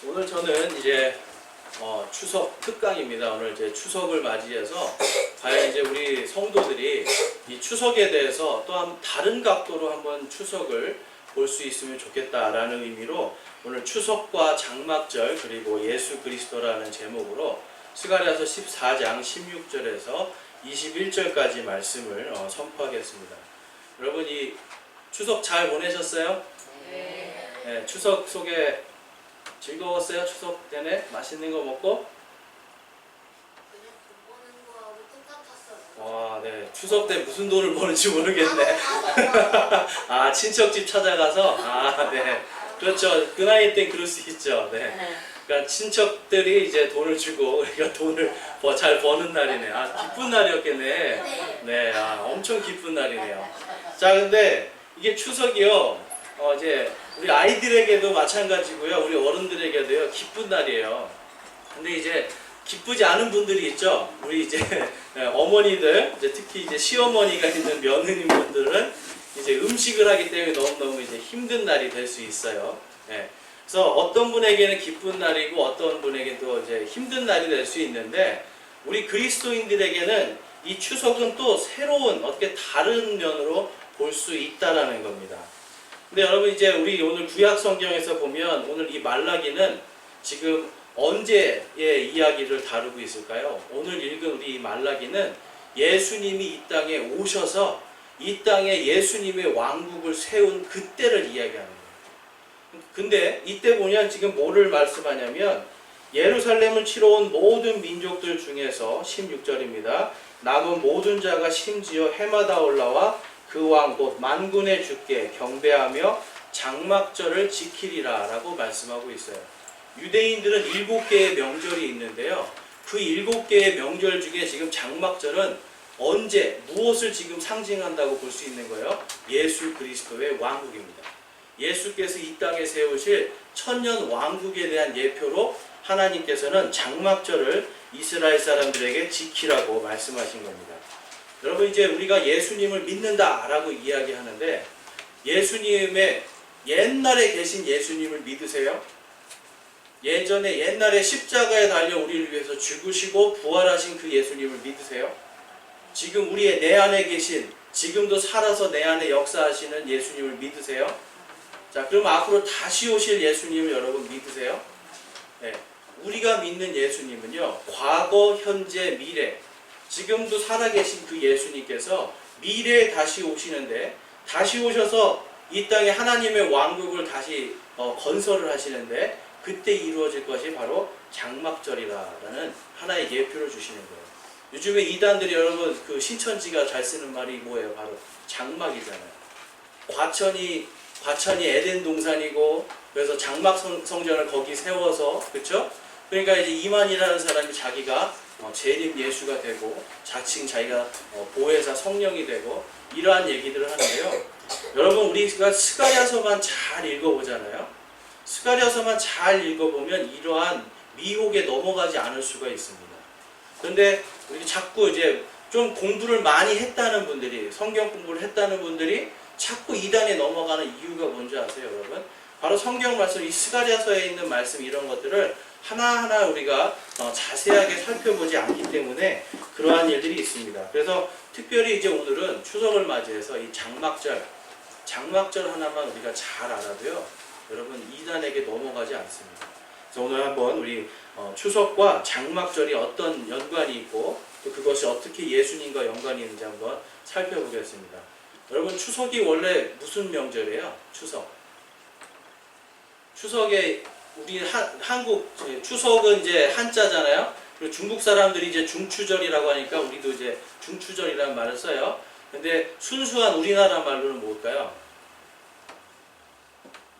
오늘 저는 이제 추석 특강입니다. 오늘 이제 추석을 맞이해서 과연 이제 우리 성도들이 이 추석에 대해서 또 다른 각도로 한번 추석을 볼 수 있으면 좋겠다라는 의미로 오늘 추석과 장막절 그리고 예수 그리스도라는 제목으로 스가랴서 14장 16절에서 21절까지 말씀을 선포하겠습니다. 여러분 이 추석 잘 보내셨어요? 네, 추석 속에 즐거웠어요? 추석 때문에 맛있는 거 먹고? 그냥 돈 버는 거하고 똑같았어요. 와, 네. 추석 때 무슨 돈을 버는지 모르겠네. 아, 친척집 찾아가서? 아, 네. 그렇죠. 그 나이 땐 그럴 수 있죠. 네. 그러니까 친척들이 이제 돈을 주고 우리가 돈을 잘 버는 날이네. 아, 기쁜 날이었겠네. 네, 아, 엄청 기쁜 날이네요. 자, 근데 이게 추석이요. 이제 우리 아이들에게도 마찬가지고요. 우리 어른들에게도요. 기쁜 날이에요. 근데 이제 기쁘지 않은 분들이 있죠. 우리 이제 어머니들, 이제 특히 이제 시어머니가 있는 며느님분들은 이제 음식을 하기 때문에 너무너무 이제 힘든 날이 될 수 있어요. 네. 그래서 어떤 분에게는 기쁜 날이고 어떤 분에게는 또 이제 힘든 날이 될 수 있는데 우리 그리스도인들에게는 이 추석은 또 새로운 어떻게 다른 면으로 볼 수 있다라는 겁니다. 근데 여러분 이제 우리 오늘 구약 성경에서 보면 오늘 이 말라기는 지금 언제의 이야기를 다루고 있을까요? 오늘 읽은 우리 이 말라기는 예수님이 이 땅에 오셔서 이 땅에 예수님의 왕국을 세운 그때를 이야기하는 거예요. 근데 이때 보면 지금 뭐를 말씀하냐면 예루살렘을 치러 온 모든 민족들 중에서 16절입니다. 남은 모든 자가 심지어 해마다 올라와 그 왕 곧 만군의 주께 경배하며 장막절을 지키리라 라고 말씀하고 있어요. 유대인들은 7개의 명절이 있는데요. 그 7개의 명절 중에 지금 장막절은 언제 무엇을 지금 상징한다고 볼 수 있는 거예요? 예수 그리스도의 왕국입니다. 예수께서 이 땅에 세우실 천년 왕국에 대한 예표로 하나님께서는 장막절을 이스라엘 사람들에게 지키라고 말씀하신 겁니다. 여러분 이제 우리가 예수님을 믿는다라고 이야기하는데 예수님의 옛날에 계신 예수님을 믿으세요? 옛날에 십자가에 달려 우리를 위해서 죽으시고 부활하신 그 예수님을 믿으세요? 지금 우리의 내 안에 계신 지금도 살아서 내 안에 역사하시는 예수님을 믿으세요? 자, 그럼 앞으로 다시 오실 예수님을 여러분 믿으세요? 네. 우리가 믿는 예수님은요, 과거, 현재, 미래, 지금도 살아계신 그 예수님께서 미래에 다시 오시는데, 다시 오셔서 이 땅에 하나님의 왕국을 다시 건설을 하시는데, 그때 이루어질 것이 바로 장막절이라는 하나의 예표를 주시는 거예요. 요즘에 이단들이 여러분 그 신천지가 잘 쓰는 말이 뭐예요? 바로 장막이잖아요. 과천이 에덴 동산이고, 그래서 장막 성전을 거기 세워서, 그렇죠? 그러니까 이제 이만이라는 사람이 자기가 재림 예수가 되고 자칭 자기가 보혜사 성령이 되고 이러한 얘기들을 하는데요. 여러분 우리가 스가랴서만 잘 읽어보잖아요. 스가랴서만 잘 읽어보면 이러한 미혹에 넘어가지 않을 수가 있습니다. 그런데 우리 자꾸 이제 좀 공부를 많이 했다는 분들이, 성경 공부를 했다는 분들이 자꾸 이단에 넘어가는 이유가 뭔지 아세요, 여러분? 바로 성경 말씀, 이 스가랴서에 있는 말씀 이런 것들을 하나하나 우리가 자세하게 살펴보지 않기 때문에 그러한 일들이 있습니다. 그래서 특별히 이제 오늘은 추석을 맞이해서 이 장막절 하나만 우리가 잘 알아도요, 여러분 이단에게 넘어가지 않습니다. 그래서 오늘 한번 우리 추석과 장막절이 어떤 연관이 있고 또 그것이 어떻게 예수님과 연관이 있는지 한번 살펴보겠습니다. 여러분 추석이 원래 무슨 명절이에요? 추석에 우리 한국 추석은 이제 한자잖아요. 그리고 중국 사람들이 이제 중추절이라고 하니까 우리도 이제 중추절이라는 말을 써요. 근데 순수한 우리나라 말로는 뭘까요?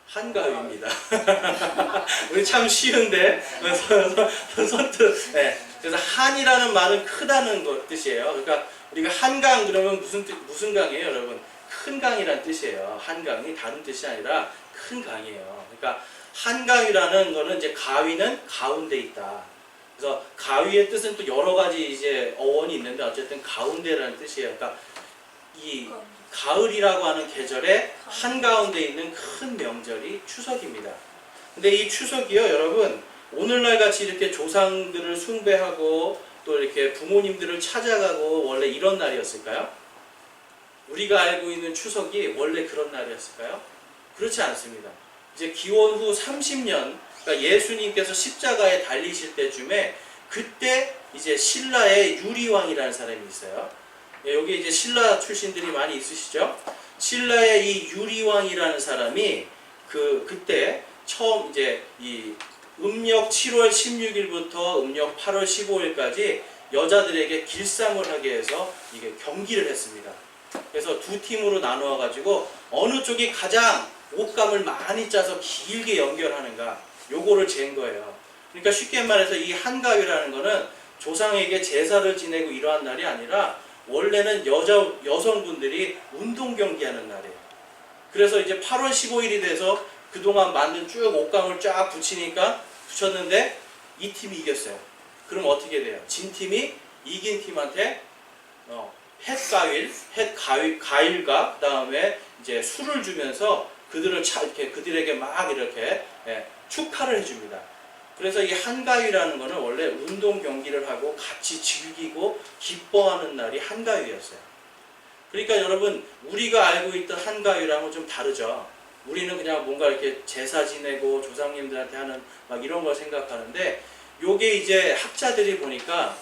한가위입니다. 우리 참 쉬운데 선뜻. 네. 그래서 한이라는 말은 크다는 뜻이에요. 그러니까 우리가 한강 그러면 무슨 강이에요, 여러분? 큰 강이라는 뜻이에요. 한강이 다른 뜻이 아니라 큰 강이에요. 그러니까 한강이라는 거는 이제 가위는 가운데 있다. 그래서 가위의 뜻은 또 여러 가지 이제 어원이 있는데 어쨌든 가운데라는 뜻이에요. 그러니까 이 가을이라고 하는 계절에 한가운데 있는 큰 명절이 추석입니다. 근데 이 추석이요, 여러분, 오늘날 같이 이렇게 조상들을 숭배하고 또 이렇게 부모님들을 찾아가고 원래 이런 날이었을까요? 우리가 알고 있는 추석이 원래 그런 날이었을까요? 그렇지 않습니다. 이제 기원 후 30년, 그러니까 예수님께서 십자가에 달리실 때쯤에 그때 이제 신라의 유리왕이라는 사람이 있어요. 여기 이제 신라 출신들이 많이 있으시죠? 신라의 이 유리왕이라는 사람이 그때 처음 이제 이 음력 7월 16일부터 음력 8월 15일까지 여자들에게 길쌈을 하게 해서 이게 경기를 했습니다. 그래서 두 팀으로 나누어 가지고 어느 쪽이 가장 옷감을 많이 짜서 길게 연결하는가, 요거를 잰 거예요. 그러니까 쉽게 말해서 이 한가위라는 거는 조상에게 제사를 지내고 이러한 날이 아니라 원래는 여성분들이 운동 경기하는 날이에요. 그래서 이제 8월 15일이 돼서 그동안 만든 쭉 옷감을 쫙 붙였는데 이 팀이 이겼어요. 그럼 어떻게 돼요? 진 팀이 이긴 팀한테 가일과 그다음에 이제 술을 주면서 그들에게 막 이렇게 축하를 해줍니다. 그래서 이 한가위라는 거는 원래 운동 경기를 하고 같이 즐기고 기뻐하는 날이 한가위였어요. 그러니까 여러분, 우리가 알고 있던 한가위랑은 좀 다르죠. 우리는 그냥 뭔가 이렇게 제사 지내고 조상님들한테 하는 막 이런 걸 생각하는데, 요게 이제 학자들이 보니까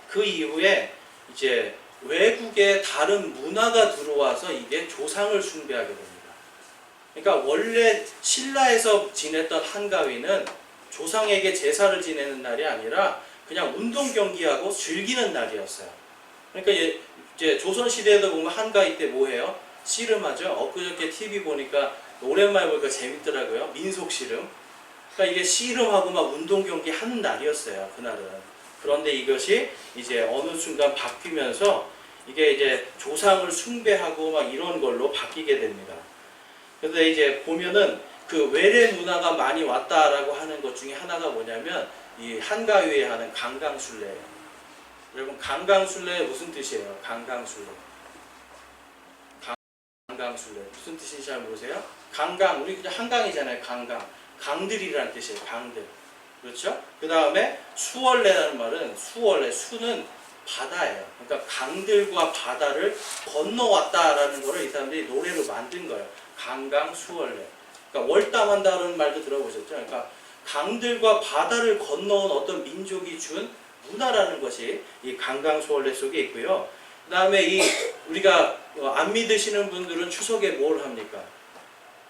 그 이후에 이제 외국의 다른 문화가 들어와서 이게 조상을 숭배하게 됩니다. 그러니까 원래 신라에서 지냈던 한가위는 조상에게 제사를 지내는 날이 아니라 그냥 운동 경기하고 즐기는 날이었어요. 그러니까 이제 조선시대에도 보면 한가위 때 뭐 해요? 씨름하죠. 엊그저께 TV 보니까 오랜만에 보니까 재밌더라고요. 민속 씨름. 그러니까 이게 씨름하고 막 운동 경기 하는 날이었어요, 그날은. 그런데 이것이 이제 어느 순간 바뀌면서 이게 이제 조상을 숭배하고 막 이런 걸로 바뀌게 됩니다. 그래서 이제 보면은 그 외래 문화가 많이 왔다라고 하는 것 중에 하나가 뭐냐면 이 한가위에 하는 강강술래예요. 여러분, 강강술래 무슨 뜻이에요? 강강술래. 강강술래 무슨 뜻인지 잘 모르세요? 강강, 우리 그냥 한강이잖아요. 강강. 강들이라는 뜻이에요. 강들. 그렇죠? 그 다음에 수월래라는 말은 수월래, 수는 바다예요. 그러니까 강들과 바다를 건너왔다라는 거를 이 사람들이 노래로 만든 거예요. 강강 수월래. 그러니까 월담한다는 말도 들어보셨죠? 그러니까 강들과 바다를 건너온 어떤 민족이 준 문화라는 것이 이 강강 수월래 속에 있고요. 그 다음에 우리가 안 믿으시는 분들은 추석에 뭘 합니까?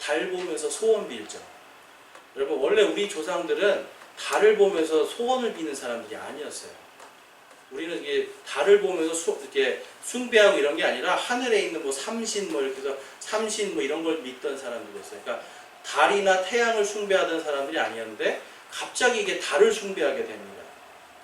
달 보면서 소원 빌죠. 여러분, 원래 우리 조상들은 달을 보면서 소원을 비는 사람들이 아니었어요. 우리는 이게 달을 보면서 이렇게 숭배하고 이런 게 아니라 하늘에 있는 뭐 삼신 뭐 이렇게 해서 삼신 뭐 이런 걸 믿던 사람들이었어요. 그러니까 달이나 태양을 숭배하던 사람들이 아니었는데 갑자기 이게 달을 숭배하게 됩니다.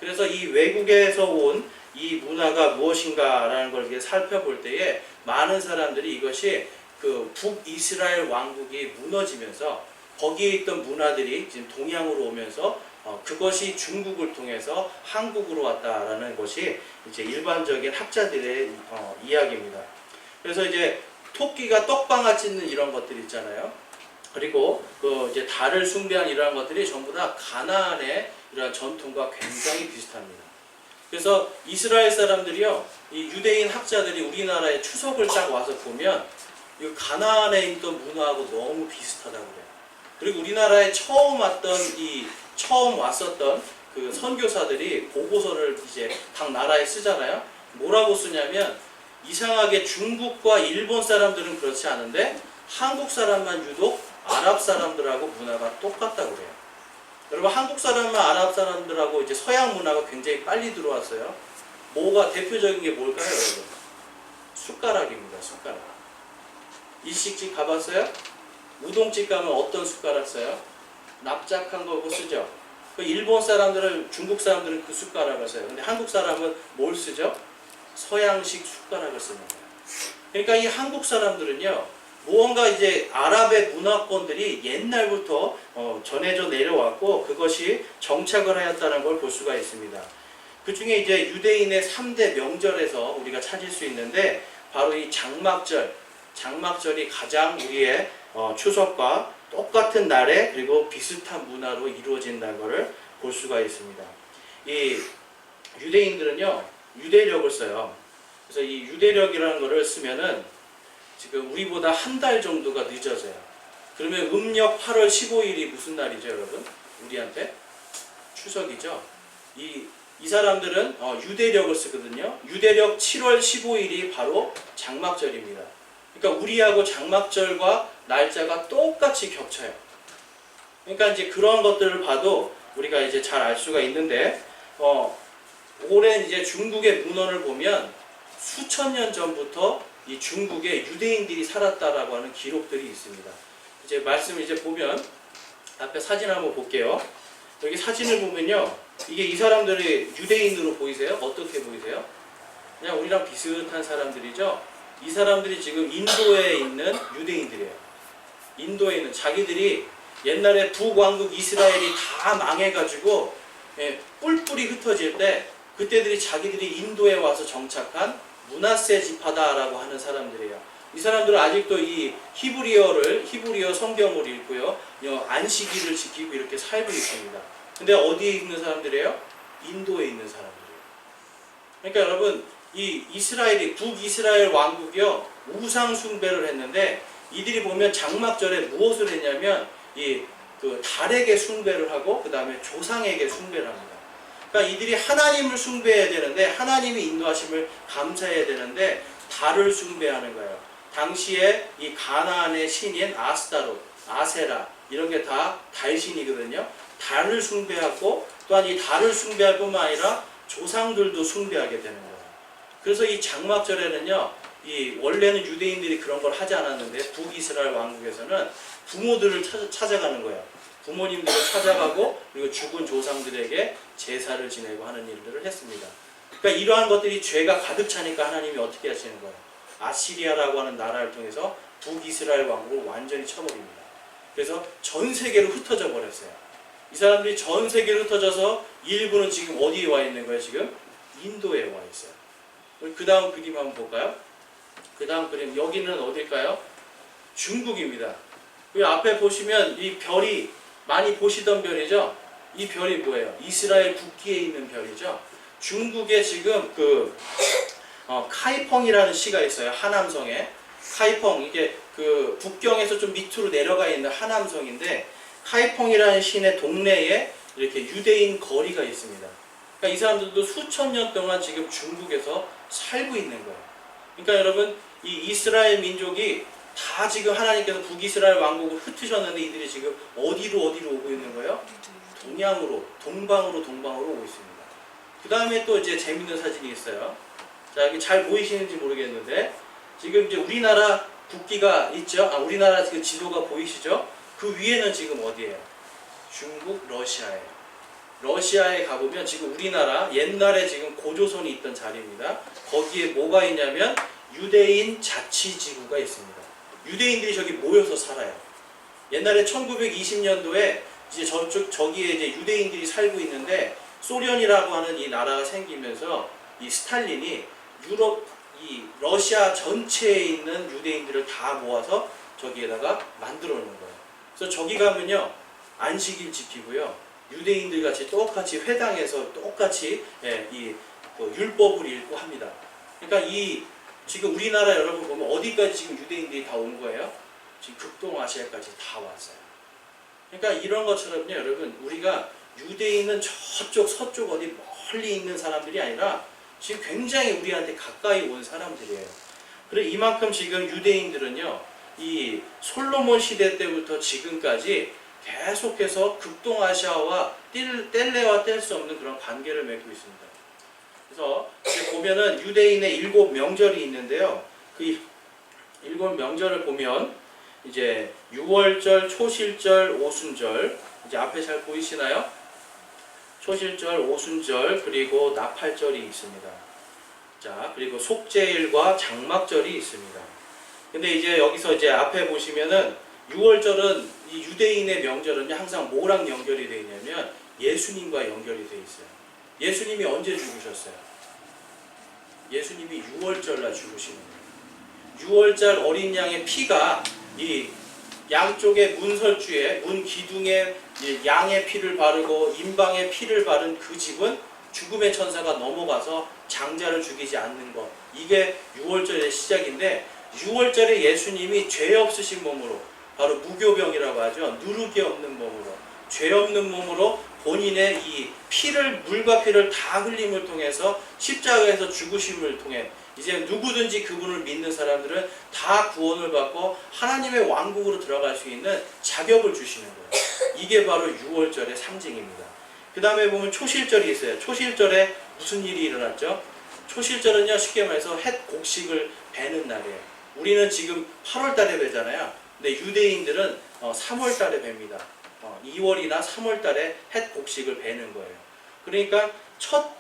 그래서 이 외국에서 온 이 문화가 무엇인가라는 걸 이렇게 살펴볼 때에 많은 사람들이 이것이 그 북이스라엘 왕국이 무너지면서 거기에 있던 문화들이 지금 동양으로 오면서 그것이 중국을 통해서 한국으로 왔다라는 것이 이제 일반적인 학자들의 이야기입니다. 그래서 이제 토끼가 떡방아 찢는 이런 것들 있잖아요. 그리고 그 이제 달을 숭배한 이러한 것들이 전부 다 가나안의 이러한 전통과 굉장히 비슷합니다. 그래서 이스라엘 사람들이요, 이 유대인 학자들이 우리나라의 추석을 딱 와서 보면 이 가나안에 있던 문화하고 너무 비슷하다고 그래요. 그리고 우리나라에 처음 왔었던 그 선교사들이 보고서를 이제 각 나라에 쓰잖아요. 뭐라고 쓰냐면, 이상하게 중국과 일본 사람들은 그렇지 않은데 한국 사람만 유독 아랍 사람들하고 문화가 똑같다고 그래요. 여러분, 한국 사람만 아랍 사람들하고 이제 서양 문화가 굉장히 빨리 들어왔어요. 뭐가 대표적인 게 뭘까요, 여러분? 숟가락입니다. 숟가락. 일식집 가봤어요? 우동집 가면 어떤 숟가락 써요? 납작한 거 쓰죠. 일본 사람들은, 중국 사람들은 그 숟가락을 써요. 근데 한국 사람은 뭘 쓰죠? 서양식 숟가락을 쓰는 거예요. 그러니까 이 한국 사람들은요, 무언가 이제 아랍의 문화권들이 옛날부터 전해져 내려왔고 그것이 정착을 하였다는 걸 볼 수가 있습니다. 그 중에 이제 유대인의 3대 명절에서 우리가 찾을 수 있는데 바로 이 장막절이 가장 우리의 추석과 똑같은 날에 그리고 비슷한 문화로 이루어진다는 것을 볼 수가 있습니다. 이 유대인들은요 유대력을 써요. 그래서 이 유대력이라는 것을 쓰면은 지금 우리보다 한 달 정도가 늦어져요. 그러면 음력 8월 15일이 무슨 날이죠, 여러분? 우리한테 추석이죠. 이 사람들은 유대력을 쓰거든요. 유대력 7월 15일이 바로 장막절입니다. 그러니까 우리하고 장막절과 날짜가 똑같이 겹쳐요. 그러니까 이제 그런 것들을 봐도 우리가 이제 잘 알 수가 있는데, 오랜 이제 중국의 문헌을 보면 수천 년 전부터 이 중국에 유대인들이 살았다라고 하는 기록들이 있습니다. 이제 말씀을 이제 보면 앞에 사진 한번 볼게요. 여기 사진을 보면요, 이게 이 사람들이 유대인으로 보이세요? 어떻게 보이세요? 그냥 우리랑 비슷한 사람들이죠. 이 사람들이 지금 인도에 있는 유대인들이에요. 인도에 있는 자기들이 옛날에 북왕국 이스라엘이 다 망해가지고 뿔뿔이 흩어질 때 그때들이 자기들이 인도에 와서 정착한 므낫세 지파다라고 하는 사람들이에요. 이 사람들은 아직도 이 히브리어 성경을 읽고요, 안식일을 지키고 이렇게 살고 있습니다. 근데 어디에 있는 사람들이에요? 인도에 있는 사람들이에요. 그러니까 여러분, 이 이스라엘이 북이스라엘 왕국이요 우상 숭배를 했는데, 이들이 보면 장막절에 무엇을 했냐면 그 달에게 숭배를 하고 그 다음에 조상에게 숭배를 합니다. 그러니까 이들이 하나님을 숭배해야 되는데, 하나님이 인도하심을 감사해야 되는데 달을 숭배하는 거예요. 당시에 이 가나안의 신인 아스타롯, 아세라 이런 게 다 달신이거든요. 달을 숭배하고 또한 이 달을 숭배할 뿐만 아니라 조상들도 숭배하게 되는 거예요. 그래서 이 장막절에는요, 원래는 유대인들이 그런 걸 하지 않았는데 북이스라엘 왕국에서는 부모들을 찾아가는 거예요. 부모님들을 찾아가고 그리고 죽은 조상들에게 제사를 지내고 하는 일들을 했습니다. 그러니까 이러한 것들이 죄가 가득 차니까 하나님이 어떻게 하시는 거예요? 아시리아라고 하는 나라를 통해서 북이스라엘 왕국을 완전히 쳐버립니다. 그래서 전 세계로 흩어져 버렸어요. 이 사람들이 전 세계로 흩어져서 일부는 지금 어디에 와 있는 거예요? 지금 인도에 와 있어요. 그 다음 그림 한번 볼까요? 그 다음 그림, 여기는 어딜까요? 중국입니다. 그 앞에 보시면 이 별이 많이 보시던 별이죠? 이 별이 뭐예요? 이스라엘 국기에 있는 별이죠? 중국에 지금 카이펑이라는 시가 있어요. 하남성에. 카이펑, 이게 그 북경에서 좀 밑으로 내려가 있는 하남성인데, 카이펑이라는 시의 동네에 이렇게 유대인 거리가 있습니다. 그러니까 이 사람들도 수천 년 동안 지금 중국에서 살고 있는 거예요. 그러니까 여러분, 이 이스라엘 민족이 다 지금 하나님께서 북이스라엘 왕국을 흩으셨는데 이들이 지금 어디로 오고 있는 거예요? 동양으로, 동방으로 오고 있습니다. 그 다음에 또 이제 재밌는 사진이 있어요. 자, 여기 잘 보이시는지 모르겠는데, 지금 이제 우리나라 국기가 있죠? 우리나라 그 지도가 보이시죠? 그 위에는 지금 어디예요? 중국, 러시아예요. 러시아에 가보면 지금 우리나라 옛날에 지금 고조선이 있던 자리입니다. 거기에 뭐가 있냐면 유대인 자치지구가 있습니다. 유대인들이 저기 모여서 살아요. 옛날에 1920년도에 이제 저기에 이제 유대인들이 살고 있는데, 소련이라고 하는 이 나라가 생기면서 이 스탈린이 러시아 전체에 있는 유대인들을 다 모아서 저기에다가 만들어 놓은 거예요. 그래서 저기 가면요, 안식일 지키고요, 유대인들 같이 똑같이 회당에서 똑같이 율법을 읽고 합니다. 그러니까 지금 우리나라 여러분 보면 어디까지 지금 유대인들이 다 온 거예요? 지금 극동아시아까지 다 왔어요. 그러니까 이런 것처럼요, 여러분, 우리가 유대인은 저쪽 서쪽 어디 멀리 있는 사람들이 아니라 지금 굉장히 우리한테 가까이 온 사람들이에요. 그래 이만큼 지금 유대인들은요, 이 솔로몬 시대 때부터 지금까지 계속해서 극동아시아와 뗄래야 뗄 수 없는 그런 관계를 맺고 있습니다. 그래서 보면은 유대인의 7 명절이 있는데요. 그 7 명절을 보면 이제 유월절, 초실절, 오순절, 이제 앞에 잘 보이시나요? 초실절, 오순절, 그리고 나팔절이 있습니다. 자, 그리고 속죄일과 장막절이 있습니다. 근데 이제 여기서 이제 앞에 보시면은 6월절은 이 유대인의 명절은 항상 뭐랑 연결이 되어 있냐면 예수님과 연결이 되어 있어요. 예수님이 언제 죽으셨어요? 예수님이 6월절 날 죽으시는 거예요. 6월절 어린 양의 피가 이 양쪽에 문설주에 문 기둥에 양의 피를 바르고 임방에 피를 바른 그 집은 죽음의 천사가 넘어가서 장자를 죽이지 않는 것. 이게 6월절의 시작인데 6월절에 예수님이 죄 없으신 몸으로 바로 무교병이라고 하죠. 누룩이 없는 몸으로 죄 없는 몸으로 본인의 이 피를 물과 피를 다 흘림을 통해서 십자가에서 죽으심을 통해 이제 누구든지 그분을 믿는 사람들은 다 구원을 받고 하나님의 왕국으로 들어갈 수 있는 자격을 주시는 거예요. 이게 바로 6월절의 상징입니다. 그 다음에 보면 초실절이 있어요. 초실절에 무슨 일이 일어났죠? 초실절은요, 쉽게 말해서 햇 곡식을 베는 날이에요. 우리는 지금 8월달에 베잖아요. 근데 유대인들은 3월달에 뵙니다. 2월이나 3월달에 햇 곡식을 베는 거예요. 그러니까 첫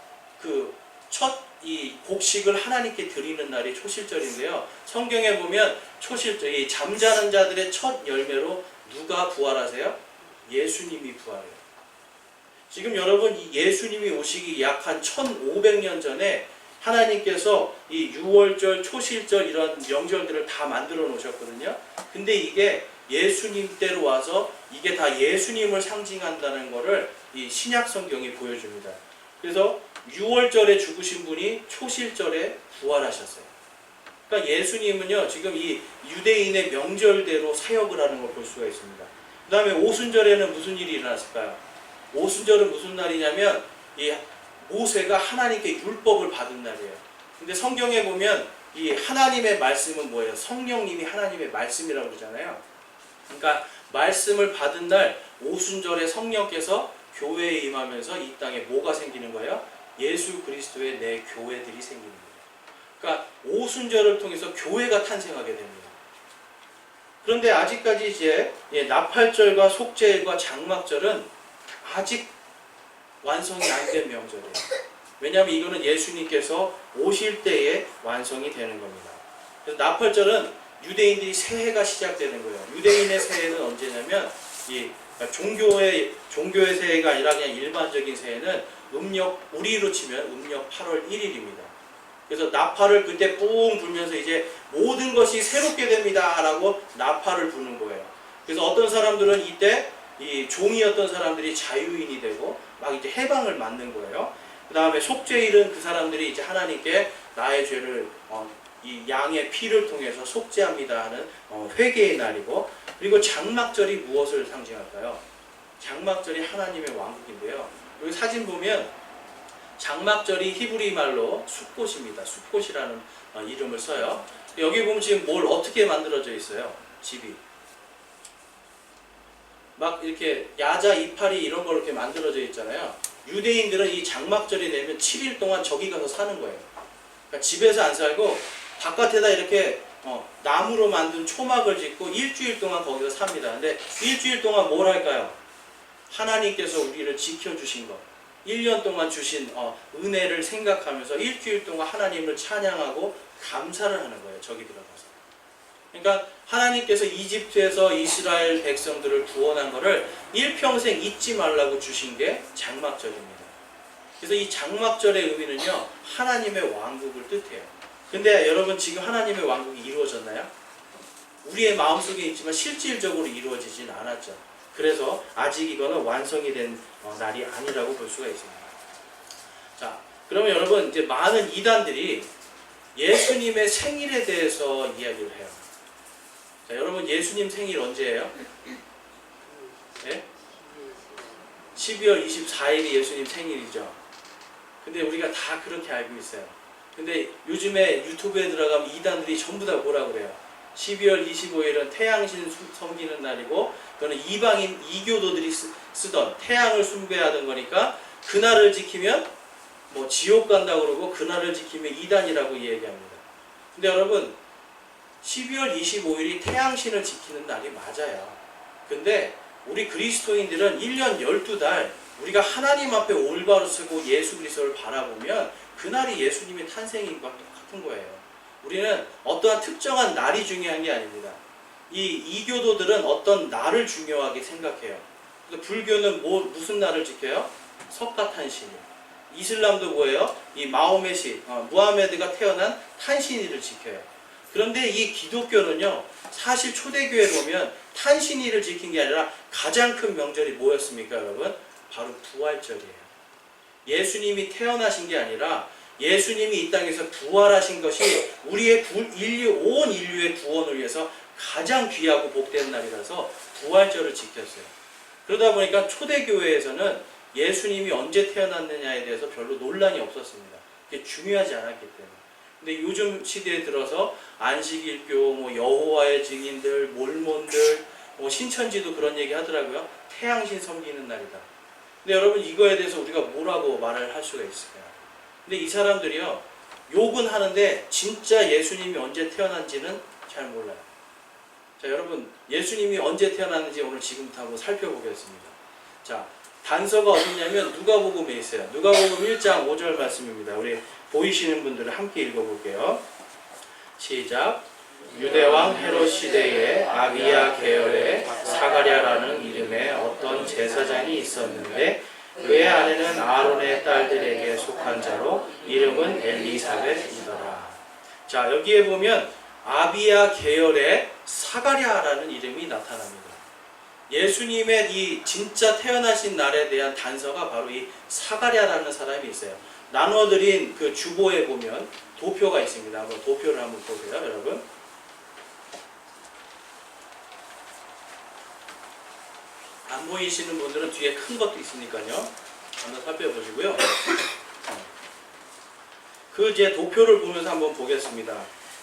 이 곡식을 하나님께 드리는 날이 초실절인데요. 성경에 보면 초실절, 이 잠자는 자들의 첫 열매로 누가 부활하세요? 예수님이 부활해요. 지금 여러분, 이 예수님이 오시기 약 한 1500년 전에 하나님께서 이 6월절, 초실절 이런 명절들을 다 만들어 놓으셨거든요. 근데 이게 예수님 때로 와서 이게 다 예수님을 상징한다는 것을 이 신약 성경이 보여줍니다. 그래서 6월절에 죽으신 분이 초실절에 부활하셨어요. 그러니까 예수님은요, 지금 이 유대인의 명절대로 사역을 하는 걸 볼 수가 있습니다. 그 다음에 오순절에는 무슨 일이 일어났을까요? 오순절은 무슨 날이냐면 이 모세가 하나님께 율법을 받은 날이에요. 근데 성경에 보면 이 하나님의 말씀은 뭐예요? 성령님이 하나님의 말씀이라고 그러잖아요. 그러니까 말씀을 받은 날 오순절에 성령께서 교회에 임하면서 이 땅에 뭐가 생기는 거예요? 예수 그리스도의 내 교회들이 생기는 거예요. 그러니까 오순절을 통해서 교회가 탄생하게 됩니다. 그런데 아직까지 이제 나팔절과 속죄일과 장막절은 아직 완성이 안 된 명절이에요. 왜냐하면 이거는 예수님께서 오실 때에 완성이 되는 겁니다. 그래서 나팔절은 유대인들이 새해가 시작되는 거예요. 유대인의 새해는 언제냐면 이 종교의 새해가 아니라 그냥 일반적인 새해는 우리로 치면 음력 8월 1일입니다. 그래서 나팔을 그때 뿡 불면서 이제 모든 것이 새롭게 됩니다 라고 나팔을 부는 거예요. 그래서 어떤 사람들은 이때 이 종이었던 사람들이 자유인이 되고 막 이제 해방을 맞는 거예요. 그 다음에 속죄일은 그 사람들이 이제 하나님께 나의 죄를 이 양의 피를 통해서 속죄합니다 하는 회개의 날이고, 그리고 장막절이 무엇을 상징할까요? 장막절이 하나님의 왕국인데요. 여기 사진 보면 장막절이 히브리 말로 숫꽃입니다. 숫꽃이라는 이름을 써요. 여기 보면 지금 뭘 어떻게 만들어져 있어요? 집이 막 이렇게 야자 이파리 이런 걸로 이렇게 만들어져 있잖아요. 유대인들은 이 장막절이 되면 7일 동안 저기 가서 사는 거예요. 그러니까 집에서 안 살고 바깥에다 이렇게 나무로 만든 초막을 짓고 일주일 동안 거기서 삽니다. 근데 일주일 동안 뭘 할까요? 하나님께서 우리를 지켜주신 것, 1년 동안 주신 은혜를 생각하면서 일주일 동안 하나님을 찬양하고 감사를 하는 거예요. 저기 들어가서. 그러니까 하나님께서 이집트에서 이스라엘 백성들을 구원한 것을 일평생 잊지 말라고 주신 게 장막절입니다. 그래서 이 장막절의 의미는요, 하나님의 왕국을 뜻해요. 근데 여러분, 지금 하나님의 왕국이 이루어졌나요? 우리의 마음속에 있지만 실질적으로 이루어지진 않았죠. 그래서 아직 이거는 완성이 된 날이 아니라고 볼 수가 있습니다. 자, 그러면 여러분, 이제 많은 이단들이 예수님의 생일에 대해서 이야기를 해요. 자, 여러분, 예수님 생일 언제예요? 네? 12월 24일이 예수님 생일이죠. 근데 우리가 다 그렇게 알고 있어요. 근데 요즘에 유튜브에 들어가면 이단들이 전부 다 뭐라 그래요? 12월 25일은 태양신 섬기는 날이고, 그거는 이방인 이교도들이 쓰던 태양을 숭배하던 거니까 그날을 지키면 뭐 지옥 간다고 그러고 그날을 지키면 이단이라고 얘기합니다. 근데 여러분, 12월 25일이 태양신을 지키는 날이 맞아요. 근데 우리 그리스도인들은 1년 12달 우리가 하나님 앞에 올바로 서고 예수 그리스도를 바라보면 그날이 예수님의 탄생인 것과 똑같은 거예요. 우리는 어떠한 특정한 날이 중요한 게 아닙니다. 이 이교도들은 어떤 날을 중요하게 생각해요. 불교는 무슨 날을 지켜요? 석가탄신. 이슬람도 뭐예요? 이 마호메시, 무하메드가 태어난 탄신일을 지켜요. 그런데 이 기독교는요, 사실 초대교회 보면 탄신일을 지킨 게 아니라 가장 큰 명절이 뭐였습니까, 여러분? 바로 부활절이에요. 예수님이 태어나신 게 아니라 예수님이 이 땅에서 부활하신 것이 우리의 온 인류의 구원을 위해서 가장 귀하고 복된 날이라서 부활절을 지켰어요. 그러다 보니까 초대교회에서는 예수님이 언제 태어났느냐에 대해서 별로 논란이 없었습니다. 그게 중요하지 않았기 때문에. 근데 요즘 시대에 들어서 안식일교, 뭐 여호와의 증인들, 몰몬들, 뭐 신천지도 그런 얘기 하더라고요. 태양신 섬기는 날이다. 근데 여러분, 이거에 대해서 우리가 뭐라고 말을 할 수가 있을까요? 근데 이 사람들이요, 욕은 하는데 진짜 예수님이 언제 태어난지는 잘 몰라요. 자, 여러분, 예수님이 언제 태어났는지 오늘 지금부터 한번 살펴보겠습니다. 자, 단서가 어디냐면 누가복음에 있어요. 누가복음 1장 5절 말씀입니다. 우리 보이시는 분들은 함께 읽어볼게요. 시작. 유대왕 헤롯 시대에 아비야 계열의 사가랴라는 이름의 어떤 제사장이 있었는데 그의 아내는 아론의 딸들에게 속한 자로 이름은 엘리사벳이더라. 자, 여기에 보면 아비야 계열의 사가랴라는 이름이 나타납니다. 예수님의 이 진짜 태어나신 날에 대한 단서가 바로 이 사가랴라는 사람이 있어요. 나눠드린 그 주보에 보면 도표가 있습니다. 한번 도표를 한번 보세요, 여러분. 안 보이시는 분들은 뒤에 큰 것도 있으니까요. 한번 살펴보시고요. 그 이제 도표를 보면서 한번 보겠습니다.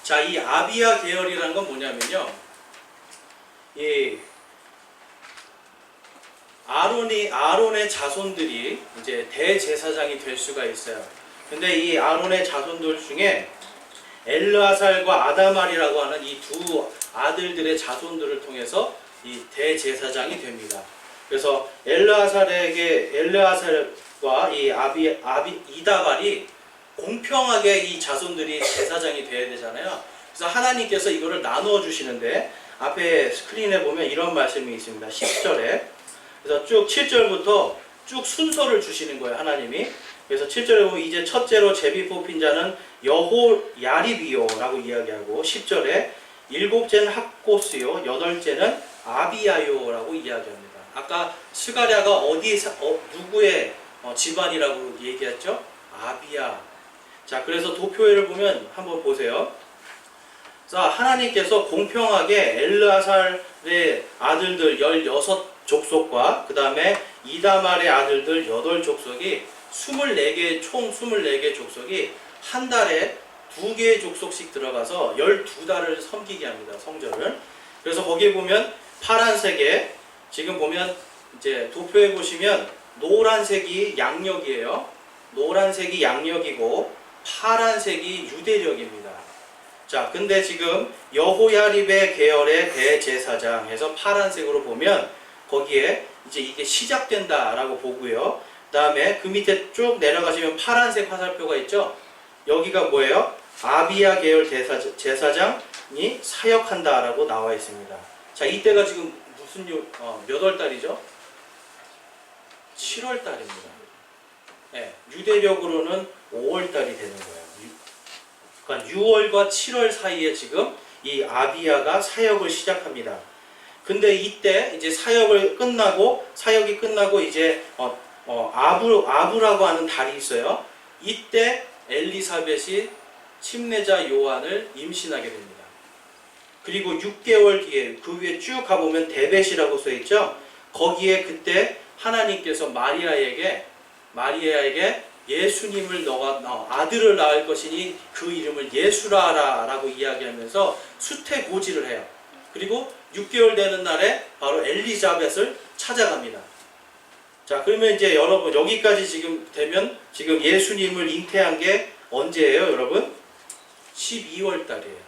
자, 이 아비야 계열이라는 건 뭐냐면요, 이 아론의 자손들이 이제 대제사장이 될 수가 있어요. 근데 이 아론의 자손들 중에 엘르아살과 아다말이라고 하는 이 두 아들들의 자손들을 통해서 이 대제사장이 됩니다. 그래서 엘르아살과 이 이다발이 공평하게 이 자손들이 제사장이 돼야 되잖아요. 그래서 하나님께서 이거를 나누어 주시는데 앞에 스크린에 보면 이런 말씀이 있습니다. 10절에. 그래서 쭉 7절부터 쭉 순서를 주시는 거예요, 하나님이. 그래서 7절에 보면 이제 첫째로 제비 뽑힌 자는 여호야립이요라고 이야기하고, 10절에 일곱째는 학고스요, 여덟째는 아비야요라고 이야기합니다. 아까 스가랴가 누구의 집안이라고 얘기했죠? 아비야. 자, 그래서 도표를 보면 한번 보세요. 자, 하나님께서 공평하게 엘르아살의 아들들 16족속과 그 다음에 이다말의 아들들 8족속이 24개, 총 24개 족속이 한 달에 2개의 족속씩 들어가서 12달을 섬기게 합니다, 성전을. 그래서 거기에 보면 파란색에, 지금 보면 이제 도표에 보시면 노란색이 양력이에요. 노란색이 양력이고 파란색이 유대력입니다. 자, 근데 지금 여호야립의 계열의 대제사장 해서 파란색으로 보면 거기에 이제 이게 시작된다라고 보고요. 그 다음에 그 밑에 쭉 내려가시면 파란색 화살표가 있죠. 여기가 뭐예요? 아비야 계열 제사장이 사역한다라고 나와 있습니다. 자, 이때가 지금 몇 월 달이죠? 7월 달입니다. 네, 유대력으로는 5월 달이 되는 거예요. 그러니까 6월과 7월 사이에 지금 이 아비야가 사역을 시작합니다. 근데 이때 이제 사역이 끝나고 이제 아부라고 하는 달이 있어요. 이때 엘리사벳이 침례자 요한을 임신하게 됩니다. 그리고 6개월 뒤에 그 위에 쭉 가보면 데벳이라고 써 있죠. 거기에 그때 하나님께서 마리아에게 예수님을 너가 아들을 낳을 것이니 그 이름을 예수라라고 이야기하면서 수태고지를 해요. 그리고 6개월 되는 날에 바로 엘리자벳을 찾아갑니다. 자, 그러면 이제 여러분 여기까지 지금 되면 지금 예수님을 잉태한 게 언제예요, 여러분? 12월 달이에요.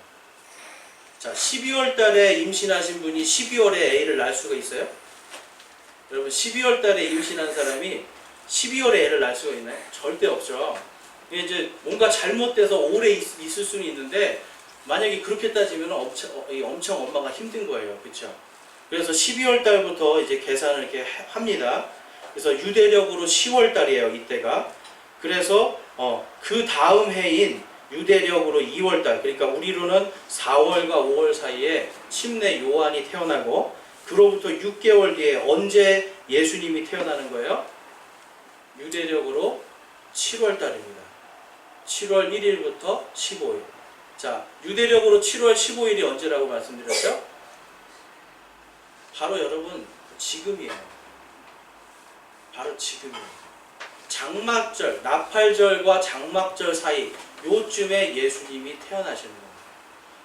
자, 12월 달에 임신하신 분이 12월에 애를 낳을 수가 있어요? 여러분, 12월 달에 임신한 사람이 12월에 애를 낳을 수가 있나요? 절대 없죠. 이게 이제 뭔가 잘못돼서 오래 있을 수는 있는데 만약에 그렇게 따지면 엄청 엄마가 힘든 거예요. 그렇죠? 그래서 12월 달부터 이제 계산을 이렇게 합니다. 그래서 유대력으로 10월 달이에요, 이때가. 그래서 그 다음 해인 유대력으로 2월달, 그러니까 우리로는 4월과 5월 사이에 침례 요한이 태어나고, 그로부터 6개월 뒤에 언제 예수님이 태어나는 거예요? 유대력으로 7월달입니다. 7월 1일부터 15일. 자, 유대력으로 7월 15일이 언제라고 말씀드렸죠? 바로 여러분 지금이에요. 바로 지금이에요. 장막절, 나팔절과 장막절 사이 요쯤에 예수님이 태어나시는 겁니다.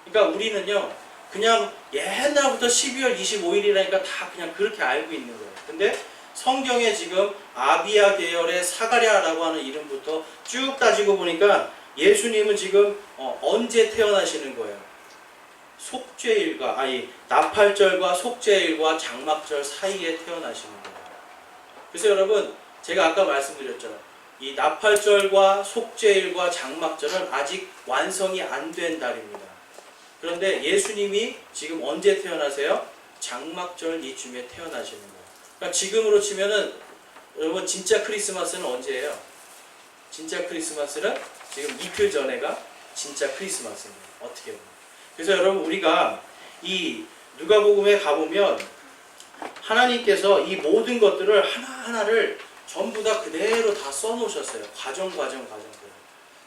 그러니까 우리는요, 그냥 옛날부터 12월 25일이라니까 다 그냥 그렇게 알고 있는 거예요. 근데 성경에 지금 아비야 계열의 사가랴라고 하는 이름부터 쭉 따지고 보니까 예수님은 지금 언제 태어나시는 거예요? 속죄일과, 나팔절과 속죄일과 장막절 사이에 태어나시는 거예요. 그래서 여러분, 제가 아까 말씀드렸죠. 이 나팔절과 속죄일과 장막절은 아직 완성이 안 된 달입니다. 그런데 예수님이 지금 언제 태어나세요? 장막절 이쯤에 태어나시는 거예요. 그러니까 지금으로 치면은 여러분 진짜 크리스마스는 언제예요? 진짜 크리스마스는 지금 이틀 전에가 진짜 크리스마스입니다. 어떻게 보면. 그래서 여러분 우리가 이 누가복음에 가보면 하나님께서 이 모든 것들을 하나하나를 전부 다 그대로 다 써놓으셨어요. 과정.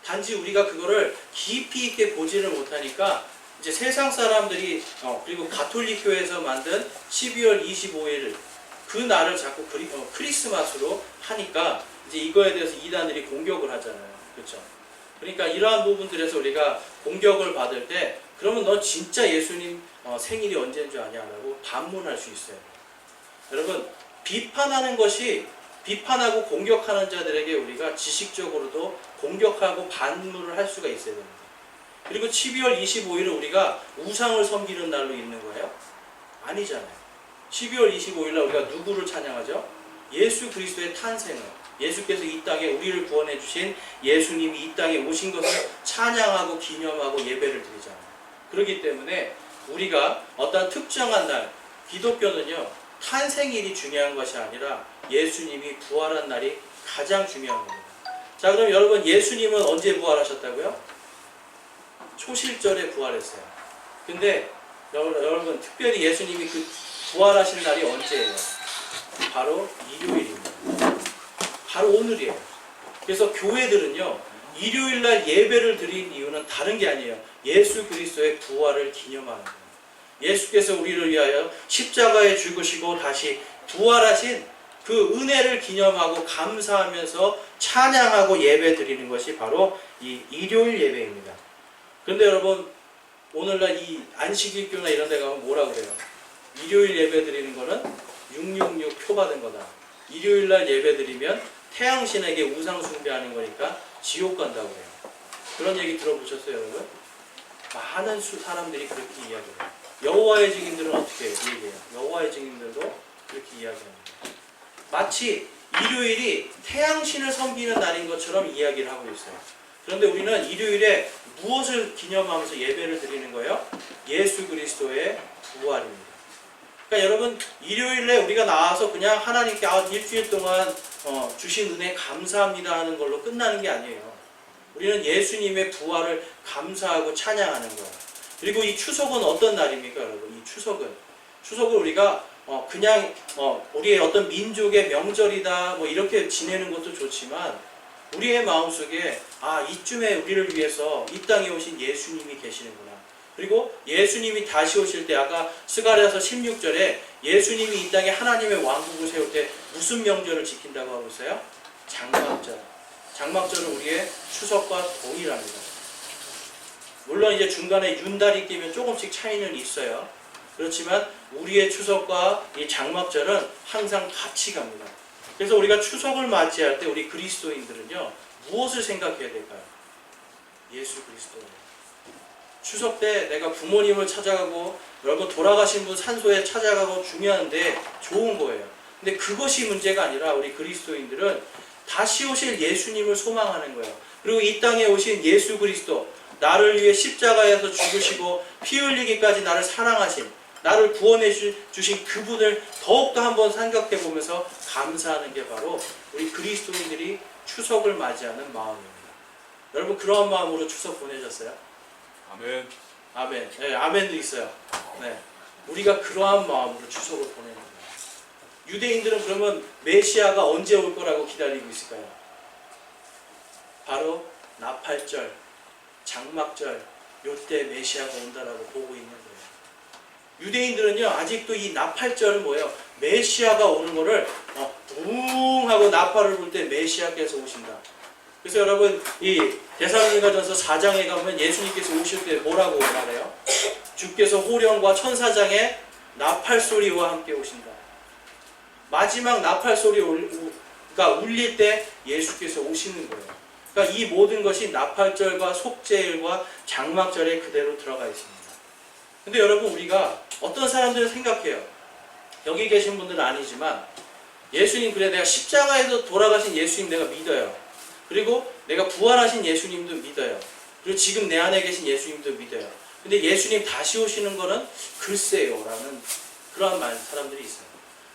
단지 우리가 그거를 깊이 있게 보지를 못하니까 이제 세상 사람들이 그리고 가톨릭 교회에서 만든 12월 25일 그 날을 자꾸 크리스마스로 하니까 이제 이거에 대해서 이단들이 공격을 하잖아요. 그렇죠? 그러니까 이러한 부분들에서 우리가 공격을 받을 때 그러면 너 진짜 예수님 생일이 언제인 줄 아냐라고 반문할 수 있어요. 여러분 비판하는 것이 비판하고 공격하는 자들에게 우리가 지식적으로도 공격하고 반문을 할 수가 있어야 됩니다. 그리고 12월 25일을 우리가 우상을 섬기는 날로 있는 거예요? 아니잖아요. 12월 25일 날 우리가 누구를 찬양하죠? 예수 그리스도의 탄생을, 예수께서 이 땅에 우리를 구원해 주신 예수님이 이 땅에 오신 것을 찬양하고 기념하고 예배를 드리잖아요. 그렇기 때문에 우리가 어떤 특정한 날, 기독교는요 탄생일이 중요한 것이 아니라 예수님이 부활한 날이 가장 중요한 겁니다. 자, 그럼 여러분 예수님은 언제 부활하셨다고요? 초실절에 부활했어요. 근데 여러분 특별히 예수님이 그 부활하신 날이 언제예요? 바로 일요일입니다. 바로 오늘이에요. 그래서 교회들은요 일요일날 예배를 드린 이유는 다른 게 아니에요. 예수 그리스도의 부활을 기념하는 거예요. 예수께서 우리를 위하여 십자가에 죽으시고 다시 부활하신 그 은혜를 기념하고 감사하면서 찬양하고 예배 드리는 것이 바로 이 일요일 예배입니다. 그런데 여러분 오늘날 이 안식일교나 이런 데 가면 뭐라 그래요? 일요일 예배 드리는 거는 666 표 받은 거다. 일요일날 예배 드리면 태양신에게 우상 숭배하는 거니까 지옥 간다고 해요. 그런 얘기 들어보셨어요 여러분? 많은 사람들이 그렇게 이야기해요. 여호와의 증인들은 어떻게 얘기해요? 여호와의 증인들도 그렇게 이야기합니다. 마치 일요일이 태양신을 섬기는 날인 것처럼 이야기를 하고 있어요. 그런데 우리는 일요일에 무엇을 기념하면서 예배를 드리는 거예요? 예수 그리스도의 부활입니다. 그러니까 여러분 일요일에 우리가 나와서 그냥 하나님께 일주일 동안 주신 은혜 감사합니다 하는 걸로 끝나는 게 아니에요. 우리는 예수님의 부활을 감사하고 찬양하는 거예요. 그리고 이 추석은 어떤 날입니까 여러분? 이 추석은 우리가 그냥 우리의 어떤 민족의 명절이다 뭐 이렇게 지내는 것도 좋지만 우리의 마음속에 이쯤에 우리를 위해서 이 땅에 오신 예수님이 계시는구나. 그리고 예수님이 다시 오실 때 아까 스가랴서 16절에 예수님이 이 땅에 하나님의 왕국을 세울 때 무슨 명절을 지킨다고 하고 있어요? 장막절. 장막절은 우리의 추석과 동일합니다. 물론 이제 중간에 윤달이 끼면 조금씩 차이는 있어요. 그렇지만 우리의 추석과 이 장막절은 항상 같이 갑니다. 그래서 우리가 추석을 맞이할 때 우리 그리스도인들은요 무엇을 생각해야 될까요? 예수 그리스도예요. 추석 때 내가 부모님을 찾아가고 여러분 돌아가신 분 산소에 찾아가고 중요한데 좋은 거예요. 근데 그것이 문제가 아니라 우리 그리스도인들은 다시 오실 예수님을 소망하는 거예요. 그리고 이 땅에 오신 예수 그리스도, 나를 위해 십자가에서 죽으시고 피 흘리기까지 나를 사랑하신, 나를 구원해 주신 그분을 더욱더 한번 생각해 보면서 감사하는 게 바로 우리 그리스도인들이 추석을 맞이하는 마음입니다. 여러분 그러한 마음으로 추석 보내셨어요? 아멘. 아멘. 네, 아멘도 있어요. 네. 우리가 그러한 마음으로 추석을 보내는 거예요. 유대인들은 그러면 메시아가 언제 올 거라고 기다리고 있을까요? 바로 나팔절, 장막절, 요때 메시아가 온다라고 보고 있는 거예요. 유대인들은요 아직도 이 나팔절은 뭐예요? 메시아가 오는 거를 붕 하고 나팔을 불 때 메시아께서 오신다. 그래서 여러분 이 데살로니가전서 4장에 가면 예수님께서 오실 때 뭐라고 말해요? 주께서 호령과 천사장의 나팔 소리와 함께 오신다. 마지막 나팔 소리가 울릴 때 예수께서 오시는 거예요. 그러니까 이 모든 것이 나팔절과 속죄일과 장막절에 그대로 들어가 있습니다. 근데 여러분 우리가 어떤 사람들은 생각해요. 여기 계신 분들은 아니지만 예수님 그래 내가 십자가에서 돌아가신 예수님 내가 믿어요. 그리고 내가 부활하신 예수님도 믿어요. 그리고 지금 내 안에 계신 예수님도 믿어요. 근데 예수님 다시 오시는 거는 글쎄요 라는 그러한 사람들이 있어요.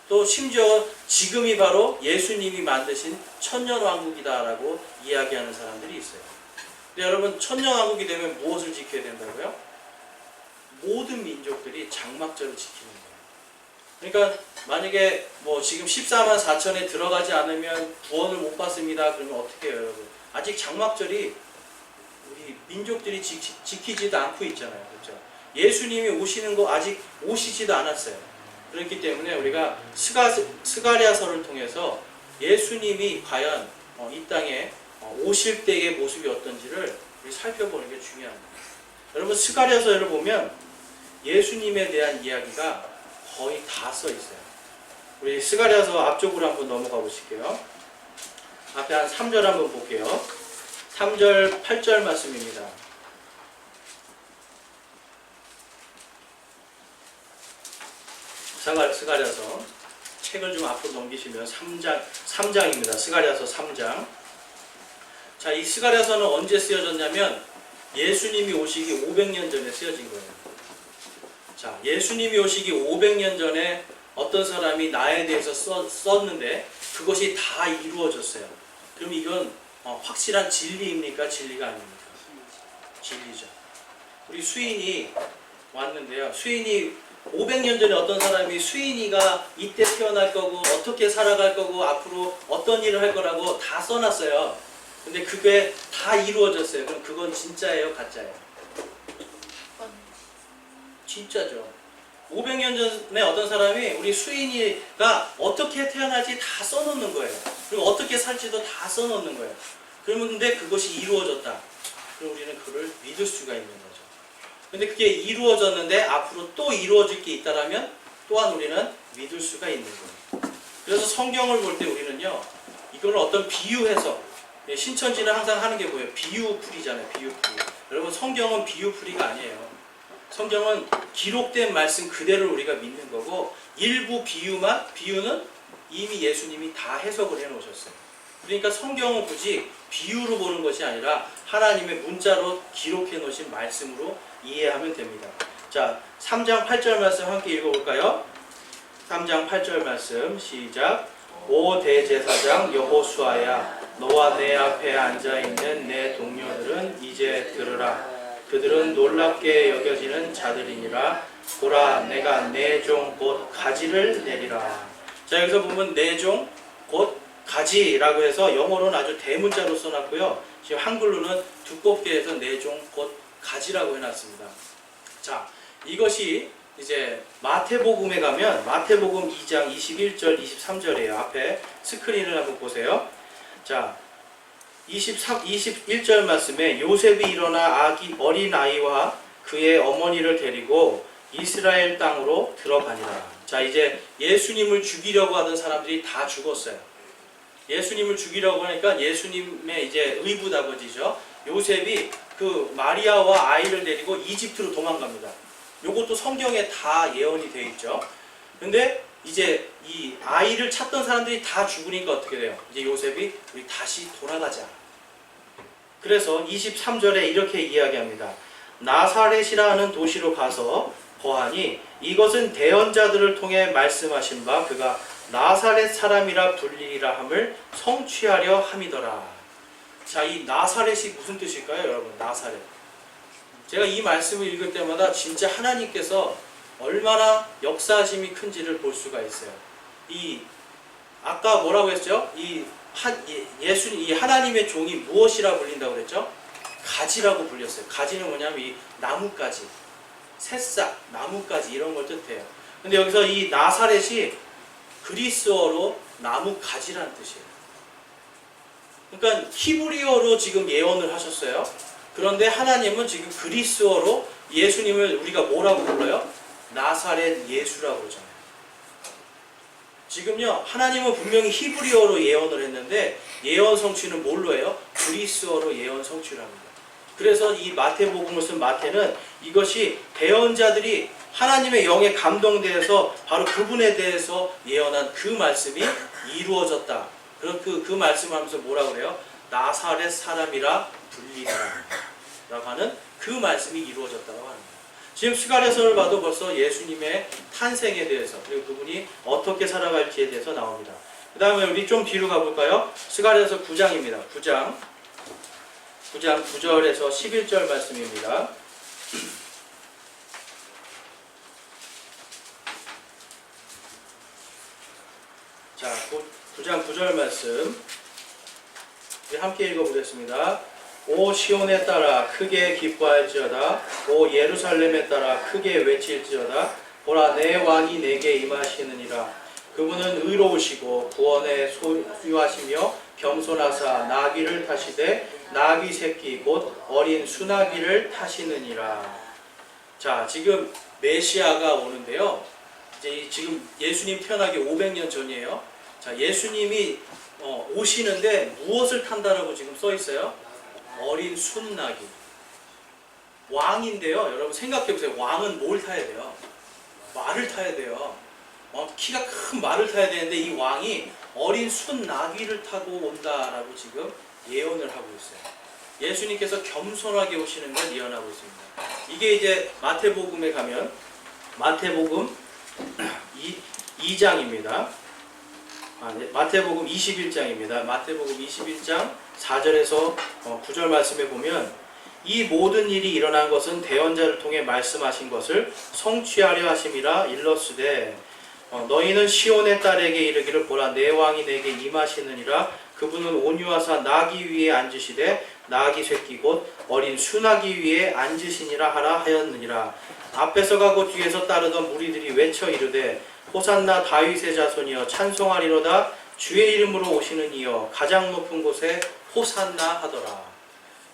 또 심지어 지금이 바로 예수님이 만드신 천년왕국이다 라고 이야기하는 사람들이 있어요. 근데 여러분 천년왕국이 되면 무엇을 지켜야 된다고요? 모든 민족들이 장막절을 지키는 거예요. 그러니까 만약에 뭐 지금 14만 4천에 들어가지 않으면 구원을 못 받습니다. 그러면 어떻게 해요 여러분? 아직 장막절이 우리 민족들이 지키지도 않고 있잖아요. 그렇죠? 예수님이 오시는 거 아직 오시지도 않았어요. 그렇기 때문에 우리가 스가랴서를 통해서 예수님이 과연 이 땅에 오실 때의 모습이 어떤지를 우리 살펴보는 게 중요합니다. 여러분 스가랴서를 보면 예수님에 대한 이야기가 거의 다 써 있어요. 우리 스가랴서 앞쪽으로 한번 넘어가 보실게요. 앞에 한 3절 한번 볼게요. 3절 8절 말씀입니다. 스가랴서 책을 좀 앞으로 넘기시면 3장입니다. 스가랴서 3장. 자, 이 스가랴서는 언제 쓰여졌냐면 예수님이 오시기 500년 전에 쓰여진 거예요. 자, 예수님이 오시기 500년 전에 어떤 사람이 나에 대해서 썼는데 그것이 다 이루어졌어요. 그럼 이건 확실한 진리입니까? 진리가 아닙니까? 진리죠. 우리 수인이 왔는데요. 수인이 500년 전에 어떤 사람이 수인이가 이때 태어날 거고 어떻게 살아갈 거고 앞으로 어떤 일을 할 거라고 다 써놨어요. 근데 그게 다 이루어졌어요. 그럼 그건 진짜예요? 가짜예요? 진짜죠. 500년 전에 어떤 사람이 우리 수인이가 어떻게 태어날지 다 써놓는 거예요. 그리고 어떻게 살지도 다 써놓는 거예요. 그러면 근데 그것이 이루어졌다. 그럼 우리는 그를 믿을 수가 있는 거죠. 근데 그게 이루어졌는데 앞으로 또 이루어질 게 있다라면 또한 우리는 믿을 수가 있는 거예요. 그래서 성경을 볼 때 우리는요, 이걸 어떤 비유 해석, 신천지는 항상 하는 게 뭐예요? 비유풀이잖아요. 비유풀이. 여러분 성경은 비유풀이가 아니에요. 성경은 기록된 말씀 그대로 우리가 믿는 거고 일부 비유는 이미 예수님이 다 해석을 해놓으셨어요. 그러니까 성경은 굳이 비유로 보는 것이 아니라 하나님의 문자로 기록해 놓으신 말씀으로 이해하면 됩니다. 자, 3장 8절 말씀 함께 읽어볼까요? 3장 8절 말씀 시작. 오 대제사장 여호수아야, 너와 내 앞에 앉아있는 내 동료들은 이제 들으라. 그들은 놀랍게 여겨지는 자들이니라. 보라, 내가 내 종 곧 가지를 내리라. 자, 여기서 보면 내 종 곧 가지라고 해서 영어로는 아주 대문자로 써놨고요. 지금 한글로는 두껍게 해서 내 종 곧 가지라고 해놨습니다. 자, 이것이 이제 마태복음에 가면 마태복음 2장 21절 23절이에요. 앞에 스크린을 한번 보세요. 자, 21절 말씀에 요셉이 일어나 어린 아이와 그의 어머니를 데리고 이스라엘 땅으로 들어가니라. 자, 이제 예수님을 죽이려고 하던 사람들이 다 죽었어요. 예수님을 죽이려고 하니까 예수님의 이제 의붓아버지죠. 요셉이 그 마리아와 아이를 데리고 이집트로 도망갑니다. 요것도 성경에 다 예언이 되어 있죠. 근데 이제 이 아이를 찾던 사람들이 다 죽으니까 어떻게 돼요? 이제 요셉이 우리 다시 돌아가자. 그래서 23절에 이렇게 이야기합니다. 나사렛이라 하는 도시로 가서 거하니 이것은 대언자들을 통해 말씀하신 바 그가 나사렛 사람이라 불리리라 함을 성취하려 함이더라. 자, 이 나사렛이 무슨 뜻일까요, 여러분? 나사렛. 제가 이 말씀을 읽을 때마다 진짜 하나님께서 얼마나 역사심이 큰지를 볼 수가 있어요. 이 아까 뭐라고 했죠? 이 하나님의 종이 무엇이라 불린다고 그랬죠? 가지라고 불렸어요. 가지는 뭐냐면 이 나뭇가지, 새싹, 나뭇가지 이런 걸 뜻해요. 근데 여기서 이 나사렛이 그리스어로 나뭇가지라는 뜻이에요. 그러니까 히브리어로 지금 예언을 하셨어요. 그런데 하나님은 지금 그리스어로 예수님을 우리가 뭐라고 불러요? 나사렛 예수라고 그러잖아요. 지금요, 하나님은 분명히 히브리어로 예언을 했는데 예언 성취는 뭘로 해요? 그리스어로 예언 성취를 합니다. 그래서 이 마태복음을 쓴 마태는 이것이 대언자들이 하나님의 영에 감동되어서 바로 그분에 대해서 예언한 그 말씀이 이루어졌다. 그 말씀을 하면서 뭐라고 그래요? 나사렛 사람이라 불리라 라고 하는 그 말씀이 이루어졌다고 합니다. 지금 스가랴서를 봐도 벌써 예수님의 탄생에 대해서 그리고 그분이 어떻게 살아갈지에 대해서 나옵니다. 그 다음에 우리 좀 뒤로 가볼까요? 스가랴서 9장입니다. 9장 9절에서 11절 말씀입니다. 자, 9장 9절 말씀 함께 읽어보겠습니다. 오 시온에 따라 크게 기뻐할지어다. 오 예루살렘에 따라 크게 외칠지어다. 보라 내 왕이 내게 임하시느니라. 그분은 의로우시고 구원에 소유하시며 겸손하사 나귀를 타시되 나귀 새끼 곧 어린 수나귀를 타시느니라. 자, 지금 메시아가 오는데요. 이제 지금 예수님 태어나기 500년 전이에요. 자, 예수님이 오시는데 무엇을 탄다라고 지금 써 있어요? 어린 순나귀. 왕인데요. 여러분 생각해 보세요. 왕은 뭘 타야 돼요? 말을 타야 돼요. 키가 큰 말을 타야 되는데 이 왕이 어린 순나귀를 타고 온다라고 지금 예언을 하고 있어요. 예수님께서 겸손하게 오시는 걸 예언하고 있습니다. 이게 이제 마태복음에 가면 마태복음 2장입니다. 마태복음 21장입니다. 마태복음 21장 4절에서 9절 말씀에 보면 이 모든 일이 일어난 것은 대언자를 통해 말씀하신 것을 성취하려 하심이라 일렀으되 너희는 시온의 딸에게 이르기를 보라 내 왕이 내게 임하시느니라. 그분은 온유하사 나귀 위에 앉으시되 나귀 새끼 곧 어린 수나귀 위에 앉으시니라 하라 하였느니라. 앞에서 가고 뒤에서 따르던 무리들이 외쳐 이르되 호산나 다윗의 자손이여 찬송하리로다. 주의 이름으로 오시는 이여 가장 높은 곳에 호산나 하더라.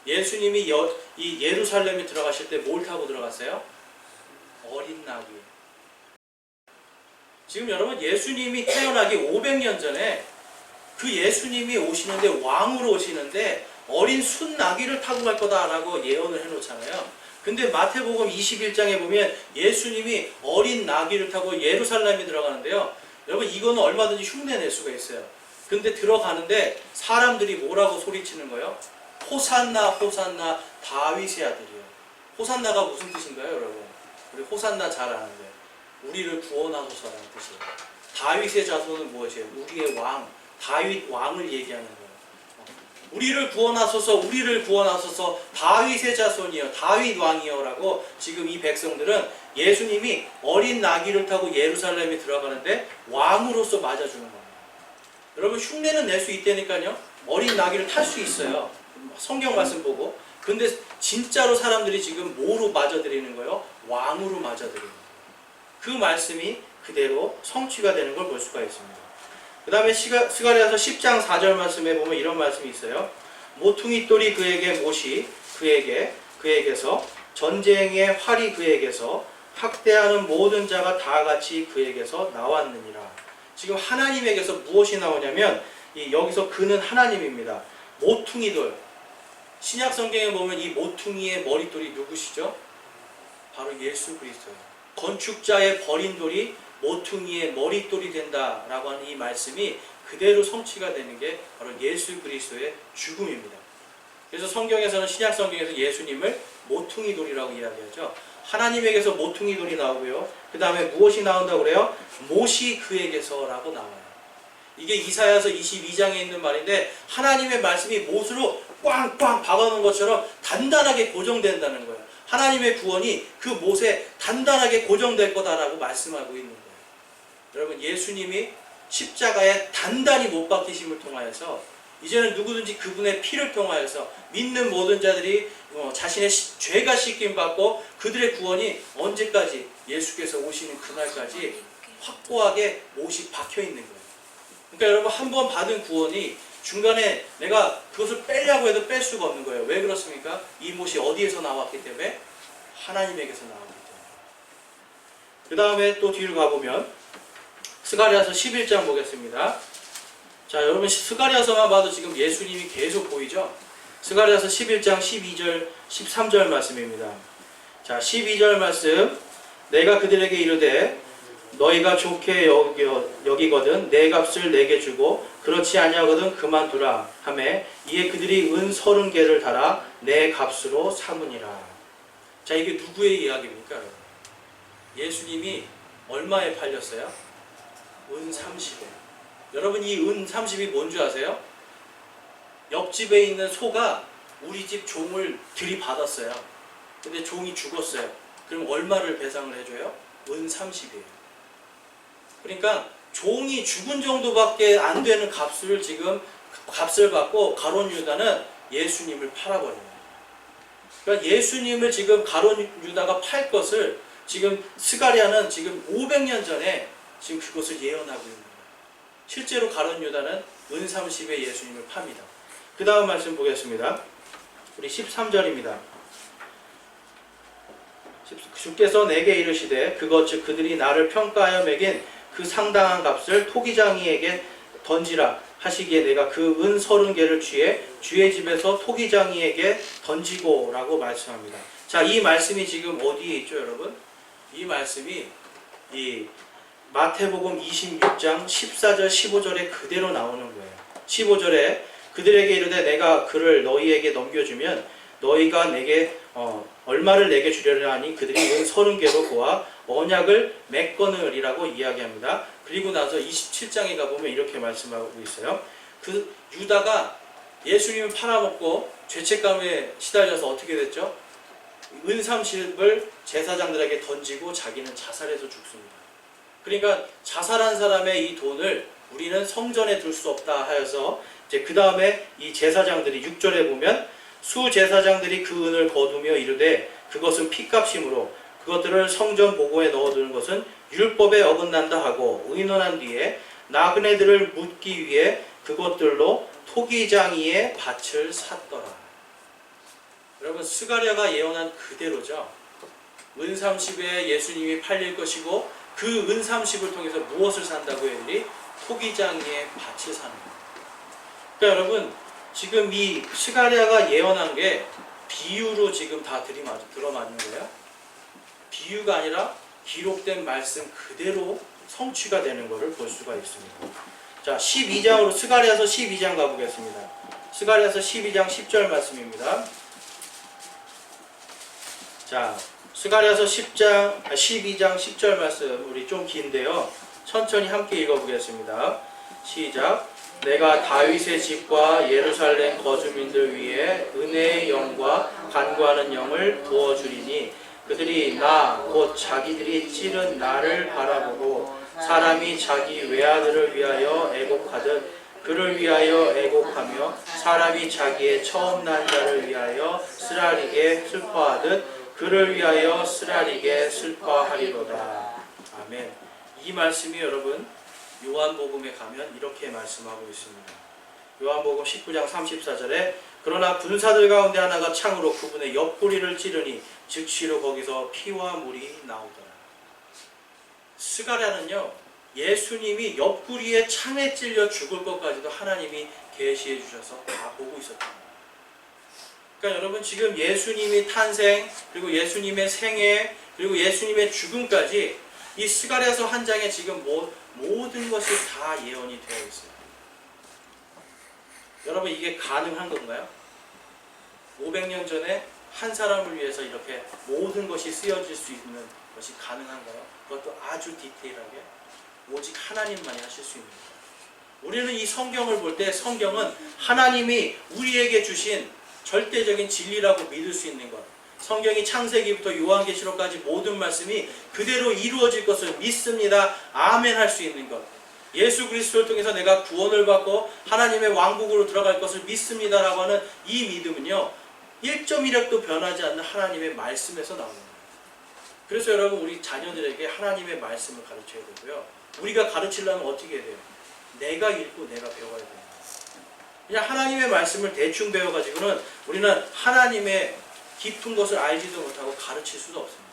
예수님이 이 예루살렘에 들어가실 때 뭘 타고 들어갔어요? 어린 나귀. 지금 여러분 예수님이 태어나기 500년 전에 그 예수님이 오시는데 왕으로 오시는데 어린 순나귀를 타고 갈 거다라고 예언을 해놓잖아요. 근데 마태복음 21장에 보면 예수님이 어린 나귀를 타고 예루살렘에 들어가는데요. 여러분 이거는 얼마든지 흉내낼 수가 있어요. 근데 들어가는데 사람들이 뭐라고 소리치는 거예요? 호산나 호산나 다윗의 아들이요. 호산나가 무슨 뜻인가요, 여러분? 우리 호산나 잘 아는데 우리를 구원하소서라는 뜻이에요. 다윗의 자손은 무엇이에요? 우리의 왕, 다윗 왕을 얘기하는 거예요. 우리를 구원하소서, 우리를 구원하소서, 다윗의 자손이여, 다윗 왕이여 라고 지금 이 백성들은 예수님이 어린 나귀를 타고 예루살렘에 들어가는데 왕으로서 맞아주는 겁니다. 여러분 흉내는 낼 수 있다니까요. 어린 나귀를 탈 수 있어요. 성경 말씀 보고. 근데 진짜로 사람들이 지금 뭐로 맞아들이는 거예요? 왕으로 맞아들이는 거예요. 그 말씀이 그대로 성취가 되는 걸 볼 수가 있습니다. 그 다음에 스가랴서 10장 4절 말씀에 보면 이런 말씀이 있어요. 모퉁이 돌이 그에게 못이 그에게서 전쟁의 활이 그에게서 학대하는 모든 자가 다 같이 그에게서 나왔느니라. 지금 하나님에게서 무엇이 나오냐면 여기서 그는 하나님입니다. 모퉁이 돌. 신약 성경에 보면 이 모퉁이의 머릿돌이 누구시죠? 바로 예수 그리스도예요. 건축자의 버린 돌이 모퉁이의 머릿돌이 된다라고 하는 이 말씀이 그대로 성취가 되는 게 바로 예수 그리스도의 죽음입니다. 그래서 성경에서는 신약 성경에서 예수님을 모퉁이 돌이라고 이야기하죠. 하나님에게서 모퉁이 돌이 나오고요. 그 다음에 무엇이 나온다고 그래요? 못이 그에게서라고 나와요. 이게 이사야서 22장에 있는 말인데 하나님의 말씀이 못으로 꽝꽝 박아놓은 것처럼 단단하게 고정된다는 거예요. 하나님의 구원이 그 못에 단단하게 고정될 거다라고 말씀하고 있는 거예요. 여러분 예수님이 십자가에 단단히 못 박히심을 통하여서 이제는 누구든지 그분의 피를 통하여서 믿는 모든 자들이 자신의 죄가 씻김 받고 그들의 구원이 언제까지 예수께서 오시는 그날까지 확고하게 못이 박혀 있는 거예요. 그러니까 여러분 한 번 받은 구원이 중간에 내가 그것을 빼려고 해도 뺄 수가 없는 거예요. 왜 그렇습니까? 이 못이 어디에서 나왔기 때문에? 하나님에게서 나왔기 때문에. 그 다음에 또 뒤로 가보면 스가랴서 11장 보겠습니다. 자, 여러분 스가랴서만 봐도 지금 예수님이 계속 보이죠? 스가랴서 11장 12절 13절 말씀입니다. 자, 12절 말씀. 내가 그들에게 이르되 너희가 좋게 여기거든 내 값을 내게 주고 그렇지 아니하거든 그만두라 하매 이에 그들이 은 30개를 달아 내 값으로 삼으니라. 자, 이게 누구의 이야기입니까? 여러분? 예수님이 얼마에 팔렸어요? 은 30에. 여러분 이 은 30이 뭔지 아세요? 옆집에 있는 소가 우리 집 종을 들이받았어요. 근데 종이 죽었어요. 그럼 얼마를 배상을 해줘요? 은 30이에요. 그러니까 종이 죽은 정도밖에 안 되는 값을 받고 가룟 유다는 예수님을 팔아버려요. 그러니까 예수님을 지금 가룟 유다가 팔 것을 지금 스가랴는 지금 500년 전에 지금 그것을 예언하고 있는 거예요. 실제로 가룟 유다는 은 30에 예수님을 팝니다. 그 다음 말씀 보겠습니다. 우리 13절입니다. 주께서 내게 이르시되 그것 즉 그들이 나를 평가하여 매긴 그 상당한 값을 토기장이에게 던지라 하시기에 내가 그 은 30개를 취해 주의 집에서 토기장이에게 던지고 라고 말씀합니다. 자, 이 말씀이 지금 어디에 있죠 여러분? 이 말씀이 이 마태복음 26장 14절 15절에 그대로 나오는 거예요. 15절에 그들에게 이르되 내가 그를 너희에게 넘겨주면 너희가 내게 얼마를 내게 주려냐 하니 그들이 은 30개로 보아 언약을 맺거느리라고 이야기합니다. 그리고 나서 27장에 가보면 이렇게 말씀하고 있어요. 그 유다가 예수님을 팔아먹고 죄책감에 시달려서 어떻게 됐죠? 은 30을 제사장들에게 던지고 자기는 자살해서 죽습니다. 그러니까 자살한 사람의 이 돈을 우리는 성전에 둘 수 없다 하여서 이제 그 다음에 이 제사장들이 6절에 보면 수제사장들이 그 은을 거두며 이르되 그것은 피값이므로 그것들을 성전 보고에 넣어두는 것은 율법에 어긋난다 하고 의논한 뒤에 나그네들을 묻기 위해 그것들로 토기장이의 밭을 샀더라. 여러분 스가랴가 예언한 그대로죠. 은 30에 예수님이 팔릴 것이고 그 은 30을 통해서 무엇을 산다고 얘들이? 토기장이의 밭을 사는 거예요. 그러니까 여러분 지금 이 스가랴가 예언한 게 비유로 지금 다 들어맞는 거예요. 비유가 아니라 기록된 말씀 그대로 성취가 되는 것을 볼 수가 있습니다. 자, 12장으로 스가랴서 12장 가보겠습니다. 스가랴서 12장 10절 말씀입니다. 자, 스가랴서 12장 10절 말씀 우리 좀 긴데요. 천천히 함께 읽어보겠습니다. 시작. 내가 다윗의 집과 예루살렘 거주민들 위에 은혜의 영과 간구하는 영을 부어주리니 그들이 나 곧 자기들이 찌른 나를 바라보고 사람이 자기 외아들을 위하여 애곡하듯 그를 위하여 애곡하며 사람이 자기의 처음 난 자를 위하여 쓰라리게 슬퍼하듯 그를 위하여 쓰라리게 슬퍼하리로다. 아멘. 이 말씀이 여러분 요한복음에 가면 이렇게 말씀하고 있습니다. 요한복음 19장 34절에 그러나 군사들 가운데 하나가 창으로 그분의 옆구리를 찌르니 즉시로 거기서 피와 물이 나오더라. 스가랴는요 예수님이 옆구리에 창에 찔려 죽을 것까지도 하나님이 계시해 주셔서 다 보고 있었던 거예요. 그러니까 여러분 지금 예수님이 탄생 그리고 예수님의 생애 그리고 예수님의 죽음까지 이 스가랴서 한 장에 지금 모든 것이 다 예언이 되어 있어요. 여러분 이게 가능한 건가요? 500년 전에 한 사람을 위해서 이렇게 모든 것이 쓰여질 수 있는 것이 가능한가요? 그것도 아주 디테일하게 오직 하나님만이 하실 수 있는 거예요. 우리는 이 성경을 볼 때 성경은 하나님이 우리에게 주신 절대적인 진리라고 믿을 수 있는 것. 성경이 창세기부터 요한계시록까지 모든 말씀이 그대로 이루어질 것을 믿습니다. 아멘 할 수 있는 것. 예수 그리스도를 통해서 내가 구원을 받고 하나님의 왕국으로 들어갈 것을 믿습니다라고 하는 이 믿음은요, 1.1획도 변하지 않는 하나님의 말씀에서 나오는 거예요. 그래서 여러분, 우리 자녀들에게 하나님의 말씀을 가르쳐야 되고요. 우리가 가르치려면 어떻게 해야 돼요? 내가 읽고 내가 배워야 돼요. 그냥 하나님의 말씀을 대충 배워가지고는 우리는 하나님의 깊은 것을 알지도 못하고 가르칠 수도 없습니다.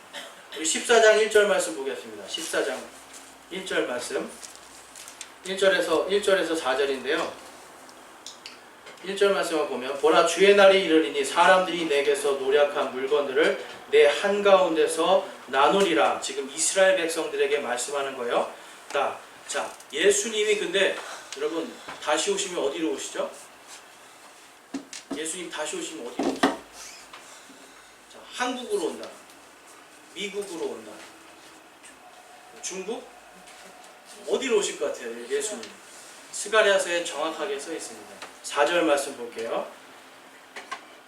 우리 14장 1절 말씀 보겠습니다. 14장 1절 말씀. 1절에서 4절인데요. 1절 말씀을 보면, 보라 주의 날이 이르리니 사람들이 내게서 노력한 물건들을 내 한가운데서 나누리라. 지금 이스라엘 백성들에게 말씀하는 거예요. 자, 예수님이 근데 여러분 다시 오시면 어디로 오시죠? 예수님 다시 오시면 어디로 오시죠? 자, 한국으로 온다. 미국으로 온다. 중국? 어디로 오실 것 같아요? 예수님. 스가랴서에 정확하게 써 있습니다. 4절 말씀 볼게요.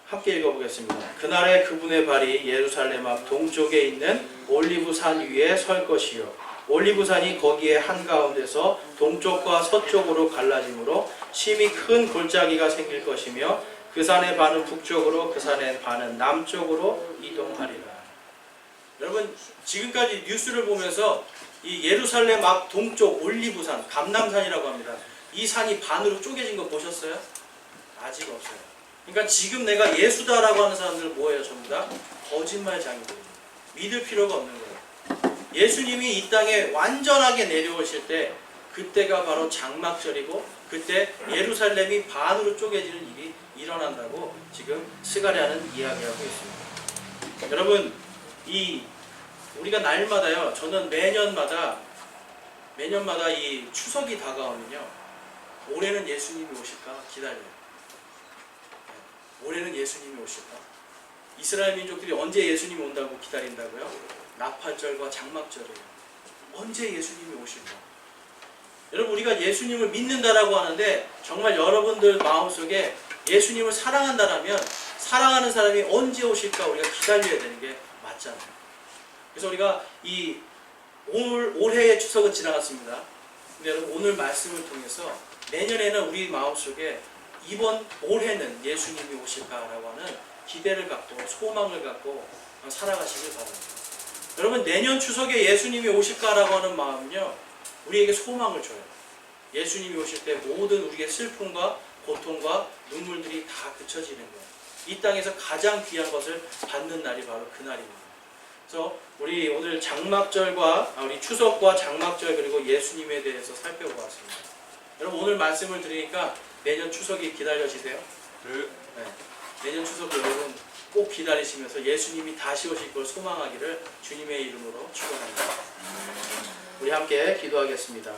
함께 읽어보겠습니다. 그날에 그분의 발이 예루살렘 앞 동쪽에 있는 올리브산 위에 설 것이요, 올리브산이 거기에 한가운데서 동쪽과 서쪽으로 갈라지므로 심히 큰 골짜기가 생길 것이며 그 산의 반은 북쪽으로 그 산의 반은 남쪽으로 이동하리라. 여러분, 지금까지 뉴스를 보면서 이 예루살렘 앞 동쪽 올리브산, 감람산이라고 합니다. 이 산이 반으로 쪼개진 거 보셨어요? 아직 없어요. 그러니까 지금 내가 예수다라고 하는 사람들은 뭐예요? 전부 다 거짓말장이거든요. 믿을 필요가 없는 거예요. 예수님이 이 땅에 완전하게 내려오실 때, 그때가 바로 장막절이고 그때 예루살렘이 반으로 쪼개지는 일이 일어난다고 지금 스가랴는 이야기하고 있습니다. 여러분, 우리가 날마다요, 저는 매년마다 이 추석이 다가오면요, 올해는 예수님이 오실까 기다려요. 올해는 예수님이 오실까? 이스라엘 민족들이 언제 예수님이 온다고 기다린다고요? 나팔절과 장막절이에요. 언제 예수님이 오실까? 여러분, 우리가 예수님을 믿는다라고 하는데 정말 여러분들 마음속에 예수님을 사랑한다라면 사랑하는 사람이 언제 오실까 우리가 기다려야 되는 게 맞잖아요. 그래서 우리가 올해의 추석은 지나갔습니다. 근데 여러분, 오늘 말씀을 통해서 내년에는 우리 마음속에 이번 올해는 예수님이 오실까라고 하는 기대를 갖고 소망을 갖고 살아가시길 바랍니다. 여러분, 내년 추석에 예수님이 오실까라고 하는 마음은요, 우리에게 소망을 줘요. 예수님이 오실 때 모든 우리의 슬픔과 고통과 눈물들이 다 그쳐지는 거예요. 이 땅에서 가장 귀한 것을 받는 날이 바로 그날입니다. 그래서 우리 오늘 우리 추석과 장막절 그리고 예수님에 대해서 살펴보았습니다. 여러분, 오늘 말씀을 드리니까 내년 추석이 기다려지세요? 네. 내년 추석 여러분 꼭 기다리시면서 예수님이 다시 오실 걸 소망하기를 주님의 이름으로 축원합니다. 우리 함께 기도하겠습니다.